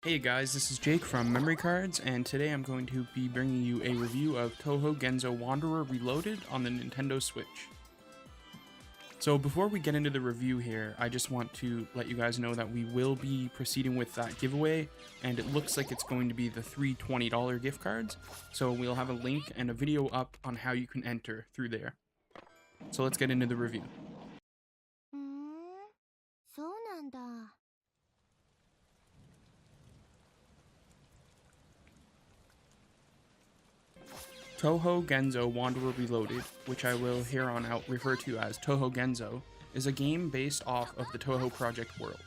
Hey guys, this is Jake from Memory Cards, and today I'm going to be bringing you a review of Touhou Genso Wanderer Reloaded on the Nintendo Switch. So before we get into the review here, I just want to let you guys know that we will be proceeding with that giveaway, and it looks like it's going to be the three $20 gift cards, so we'll have a link and a video up on how you can enter through there. So let's get into the review. そうなんだ。 Touhou Genso Wanderer Reloaded, which I will here on out refer to as Touhou Genso, is a game based off of the Touhou Project world.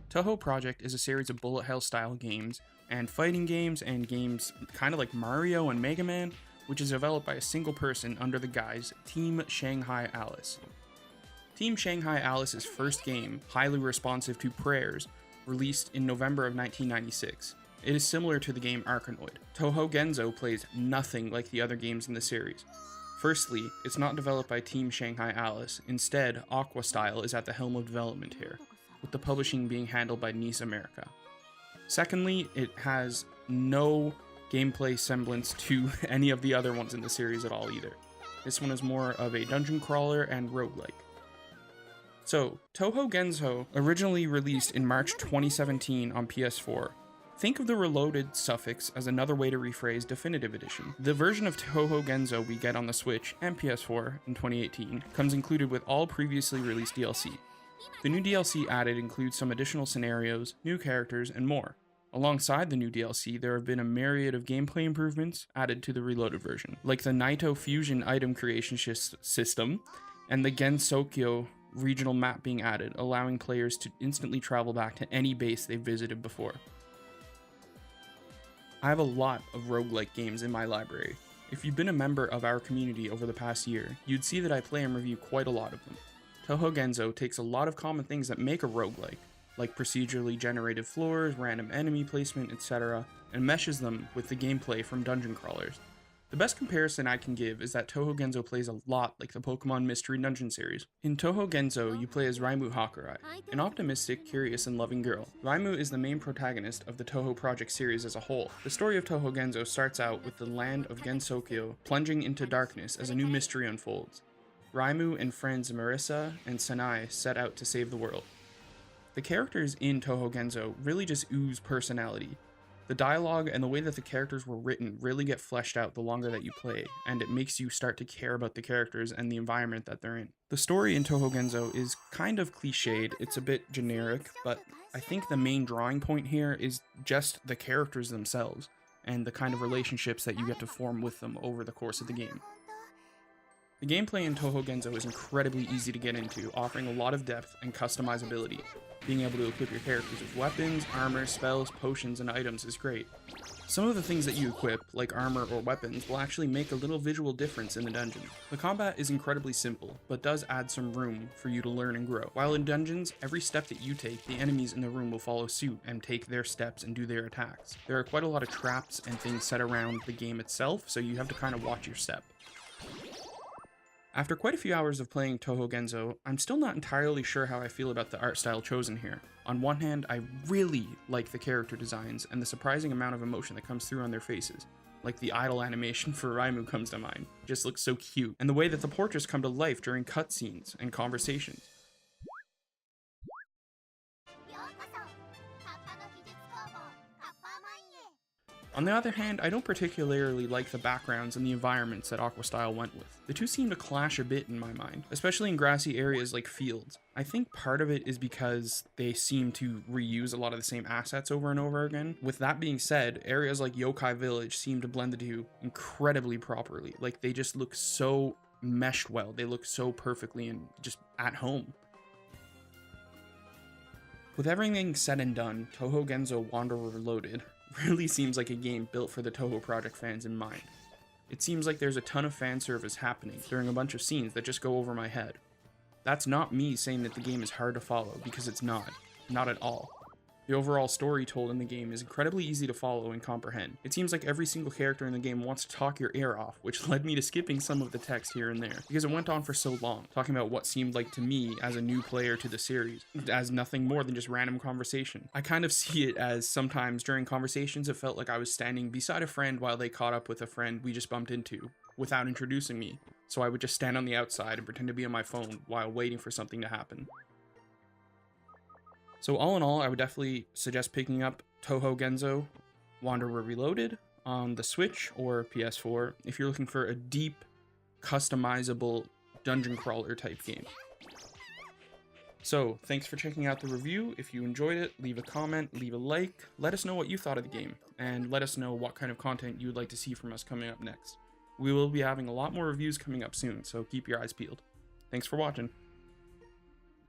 Touhou Project is a series of bullet hell style games and fighting games and games kind of like Mario and Mega Man, which is developed by a single person under the guise Team Shanghai Alice. Team Shanghai Alice's first game, highly responsive to prayers, released in November of 1996. It is similar to the game Arkanoid. Touhou Genso plays nothing like the other games in the series. Firstly, it's not developed by Team Shanghai Alice. Instead, Aqua Style is at the helm of development here, with the publishing being handled by NIS America. Secondly, it has no gameplay semblance to any of the other ones in the series at all either. This one is more of a dungeon crawler and roguelike. So, Touhou Genso originally released in March 2017 on PS4. Think of the reloaded suffix as another way to rephrase Definitive Edition. The version of Touhou Genso we get on the Switch and PS4 in 2018 comes included with all previously released DLC. The new DLC added includes some additional scenarios, new characters, and more. Alongside the new DLC, there have been a myriad of gameplay improvements added to the reloaded version, like the Naito Fusion item creation system and the Gensokyo regional map being added, allowing players to instantly travel back to any base they've visited before. I have a lot of roguelike games in my library. If you've been a member of our community over the past year, you'd see that I play and review quite a lot of them. Touhou Genso takes a lot of common things that make a roguelike, like procedurally generated floors, random enemy placement, etc., and meshes them with the gameplay from dungeon crawlers. The best comparison I can give is that Touhou Genso plays a lot like the Pokemon Mystery Dungeon series. In Touhou Genso, you play as Reimu Hakurai, an optimistic, curious, and loving girl. Reimu is the main protagonist of the Touhou Project series as a whole. The story of Touhou Genso starts out with the land of Gensokyo plunging into darkness as a new mystery unfolds. Reimu and friends Marisa and Sanae set out to save the world. The characters in Touhou Genso really just ooze personality. The dialogue and the way that the characters were written really get fleshed out the longer that you play, and it makes you start to care about the characters and the environment that they're in. The story in Touhou Genso is kind of cliched, it's a bit generic, but I think the main drawing point here is just the characters themselves, and the kind of relationships that you get to form with them over the course of the game. The gameplay in Touhou Genso is incredibly easy to get into, offering a lot of depth and customizability. Being able to equip your characters with weapons, armor, spells, potions, and items is great. Some of the things that you equip, like armor or weapons, will actually make a little visual difference in the dungeon. The combat is incredibly simple, but does add some room for you to learn and grow. While in dungeons, every step that you take, the enemies in the room will follow suit and take their steps and do their attacks. There are quite a lot of traps and things set around the game itself, so you have to kind of watch your step. After quite a few hours of playing Touhou Genso, I'm still not entirely sure how I feel about the art style chosen here. On one hand, I really like the character designs and the surprising amount of emotion that comes through on their faces. Like the idle animation for Reimu comes to mind. It just looks so cute. And the way that the portraits come to life during cutscenes and conversations. On the other hand, I don't particularly like the backgrounds and the environments that Aqua Style went with. The two seem to clash a bit in my mind, especially in grassy areas like fields. I think part of it is because they seem to reuse a lot of the same assets over and over again. With that being said, areas like Yokai Village seem to blend the two incredibly properly. Like, they just look so meshed well. They look so perfectly and just at home. With everything said and done, Touhou Genso Wanderer Reloaded really seems like a game built for the Touhou Project fans in mind. It seems like there's a ton of fan service happening during a bunch of scenes that just go over my head. That's not me saying that the game is hard to follow, because it's not at all. The overall story told in the game is incredibly easy to follow and comprehend. It seems like every single character in the game wants to talk your ear off, which led me to skipping some of the text here and there, because it went on for so long, talking about what seemed like to me, as a new player to the series, as nothing more than just random conversation. I kind of see it as sometimes during conversations it felt like I was standing beside a friend while they caught up with a friend we just bumped into, without introducing me, so I would just stand on the outside and pretend to be on my phone while waiting for something to happen. So all in all, I would definitely suggest picking up Touhou Genso Wanderer Reloaded on the Switch or PS4 if you're looking for a deep, customizable dungeon crawler type game. So thanks for checking out the review. If you enjoyed it, leave a comment, leave a like, let us know what you thought of the game, and let us know what kind of content you would like to see from us coming up next. We will be having a lot more reviews coming up soon, so keep your eyes peeled. Thanks for watching.